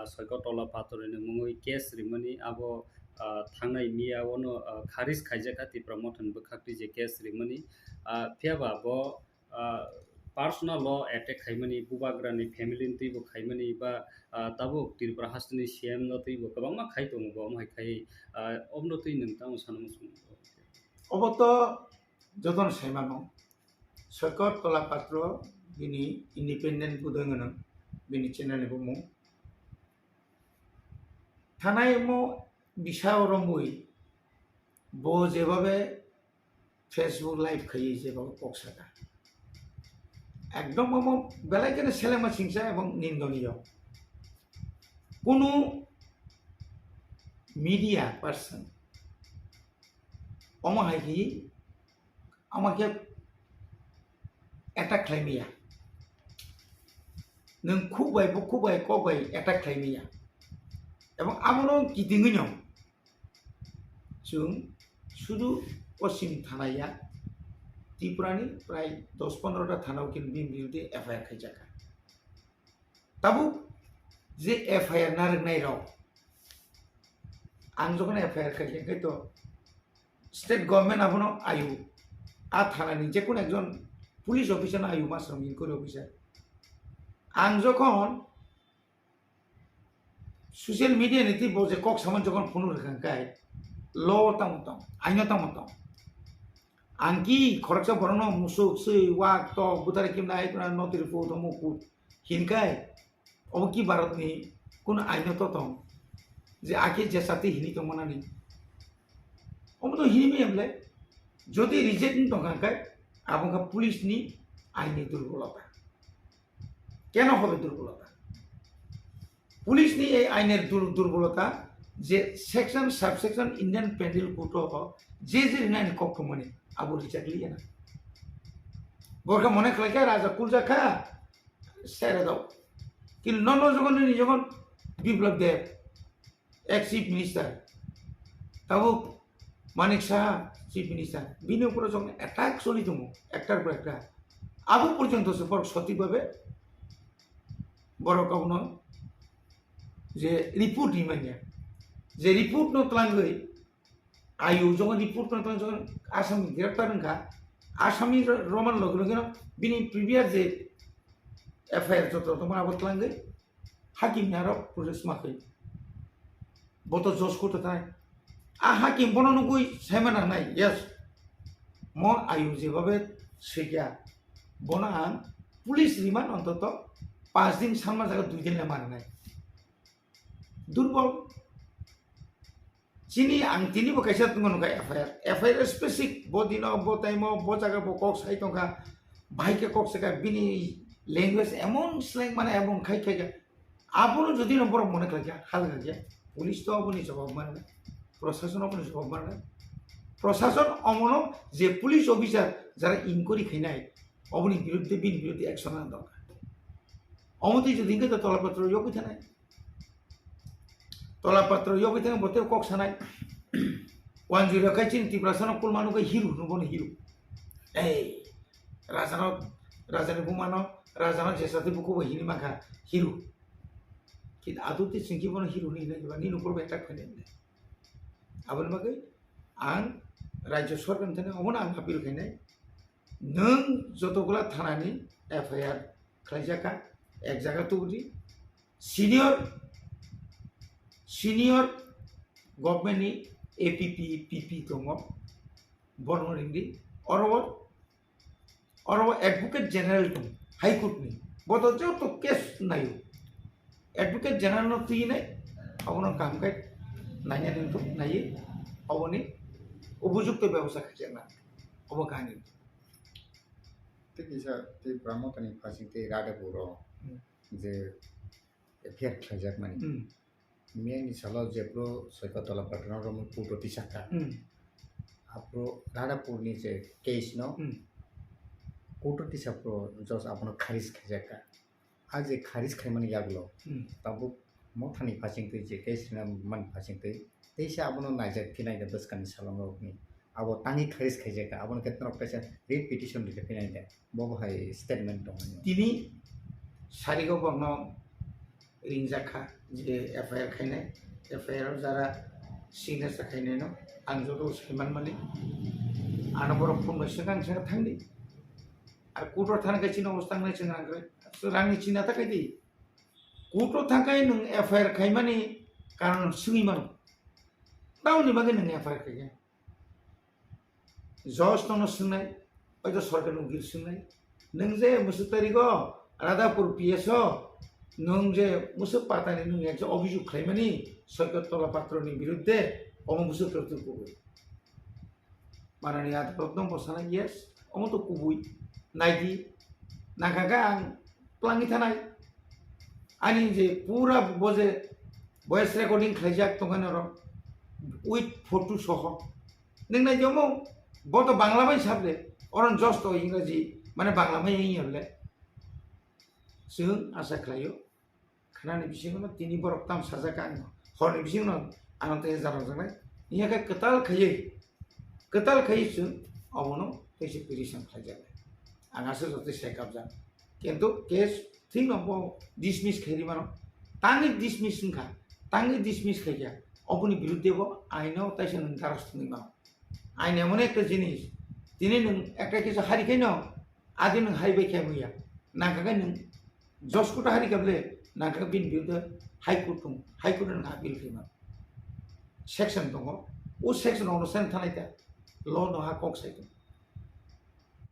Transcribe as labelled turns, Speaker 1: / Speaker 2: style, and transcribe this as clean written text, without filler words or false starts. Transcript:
Speaker 1: Saikat Talapatra ni Mungui case rimani abo thangnai miya wono Kharis khaijaka Tipra Motha ni bukhakti je case rimani phiaba bo personal law attack khaimani bubagrani family ni bo khaimani ba tabo Tripura hastini CM no tui bo kabangma khai tongo bo mai khai obno tui nungtang sanam sung
Speaker 2: oboto joton Khlaimano Saikat Talapatra bini independent budangan bini channel ni bumu থানায় বিষয় রমুই বো যেভাবে Facebook live খাইয়ে যেভাবে পকসাটা একদম বেলায় কেন ছেলেমা হিংসা এবং নিন্দনীয় কোনো মিডিয়া পার্সন অমাহাইকি আমাকে অ্যাটাক খাইমিয়া নों খুবাই কবাই অ্যাটাক খাইমিয়া এবং আমরাও গিদিङैनो जों শুধু পশ্চিম থানায়া ত্রিপুরানি প্রায় 10-15টা থানাও কিন্তু বিরুদ্ধে FIR খাইজাকা তাবু যে FIR নারনাই রাও आं যখন FIR খাইজাকাই তো স্টেট গভর্নমেন্ট আপনো আয়ু আ থানানি যে কোন একজন পুলিশ অফিসার আয়ু মাসরাম ইনকোয়ারি অফিসার आं যখন social media ni ti boje kok saman jokon phone rkhangkai lo tam aino tam angki khoraksa borono musuk sei wak to butare kimnai kuna notiri fo to muku hinkai oki bharat ni kuna aino to tom je ake je sati hini to monani omoto hini me amle jodi reject ni tongangkai abonga police ni aini durbolata keno hobe durbolata police নি এই আইনের দুর্বলতা যে section subsection Indian penal code যে nine কক্কমনি Abu রিচাকলি না বরকা মনে খাইকা রাজা কুলজা খা সেরে দাও কিন্তু নন যখন বিপ্লব দেব এক চিফ মিনিস্টার তাও মানিক সাহা চিফ মিনিস্টার বিনি উপরে যখন অ্যাটাক চলি তুমি একটার পর একটা আবু পর্যন্ত বড় সঠিকভাবে বড় কখনো যে রিপোর্ট ইমানিয়া যে রিপোর্ট নো তলাঙ্গই আয়ু যখন রিপোর্ট নো তলাঙ্গ যখন আসামি গ্রেপ্তার নখা আসামি রমান লগে বিনি প্রিভিয়াস যে FIR যত তোমার আবত তলাঙ্গই হাকিম আরো প্রসেস মাখই বত জজ করতে তাই হাকিম বননুগুই সাইমানা নাই ইয়েস ম আয়ু যেভাবে সেগিয়া বনা পুলিশ রিমান্ড অন্তত 5 দিন সামনা জায়গা 2 দিন মানে নাই দুর্বল চিনি আং তিনি বো কাইসা তুঙ্গ নুকা FIR স্পেসিফিক বো দিন বো টাইম বো জায়গা বো কক সাই তঙ্কা ভাইকে কক সেকা বিনি ল্যাঙ্গুয়েজ এমন স্ল্যাং মানে এমন খাই আপনো যদি নম্বর মনে খাইয়া হাল খাইয়া পুলিশ তো আপনি জবাব মানে না প্রশাসন আপনি জবাব মানে না প্রশাসন অমন যে পুলিশ অফিসার যারা ইনকোয়ারি খাইনাই অবনি বিরুদ্ধে বিরুদ্ধে অ্যাকশন আনা দরকার অমতি যদি তো তলাপত্র যোগ্য নাই Talapatra yo kita ng bote kok sanay 10 kai chin Tipra sana Khlaimano kai hero no bon hero razana bumano razana jesati buku bo hini maka hero kit aduti singki bon hero ni na ni no porbe attack khane abon makai ang rajya sorkar thane omona ang apil khainai nang jotogula thanani FIR khlaijaka ek jaga tubdi senior government APP PP দङ বর্ণরিন্দি অরব advocate general দङ হাইকোর্টনি বত যত case নাই advocate general তুই নাই অবন কামকাই নাইয়া দিন নাই অবনি উপযুক্ত ব্যবস্থা খাইছে না অবকানি
Speaker 3: ঠিক আছে তে ব্রাহ্মণী ফাসিতে রাডাপুর যে FIR খাইজাক মানে Mian salah jepro Saikat Talapatra romo puto tisaka. Apro rada purni je case no. Puto tisapro jos apno Kharis khajaka. Aje Kharis Khlaimano yaglo. Tabu Motha ni phasing te je case na man phasing te. Teisa apno naijak pinai da baskan salong ni. Abo tangi Kharis khajaka. Apno ketna kaisa read petition dite pinai da. Bobo hai statement dong.
Speaker 2: Tini sarigo bangno रिंजाखा जे FIR खायनाय FIR Zara signature खायनाय न आं जतो सैमान मालिक आना बर fun सिगां सिगां थांदि आरो कुटर थानाय चिना अवस्था नाय चिनांग्रे रांनि चिना थाखाय दि कुटर थाखाय नों FIR खायमानि कारण सुइमान दाउनि बागै नों FIR खायगे जज तनो सुनाय ओइदो सरकार नु गिर सुनाय नों जे मुसु तारिखो रादापुर PSO नों जे मुसु पातानि नों एकजो अभियोग खायमानि सैकत तलापात्रनि बिरुद्धे अमो मुसु करतु कुबुई माननीय आदाলত दं बसानाय yes अमो तो कुबुई नायदि नागागा आं प्लांनि थानाय आनि जे पूरा बजे वॉइस रेकर्डिंग खायजाक तंगान र उइथ फोटो सह नों नायदियामो बत बांला बाय साबले अरन जस्ट इंराजी माने बांला बाय यले जों आशा खालायो खानानि बिसिङाव तिनि बरक ताम साजा का हरनि बिसिङाव आनन्द जारां जानाय इयाका कताल खायो जों अमनो कैसे पिटिशन खायजाले आंगासो जते सेकअप जा किन्तु केस थिं नबो डिसमिस खायरिमानो तांनि डिसमिस खायजा अपनि बिरुद्धेबो आइनाव ताइसे नों दारास थुनिमा आइन एमन একটা জিনিস दिनै नों একটা কিছু हारिखाय न आदि नों हारिबाय खायमैया नागागा नों जसकुटा हारिखाबले नागागा बिन बिरुद्धे हाइकोर्ट दं हाइकोर्ट नों आपिल खायमा सेक्सन दङ ओ सेक्सन अनुसार थानायता ल' नहा कक साइड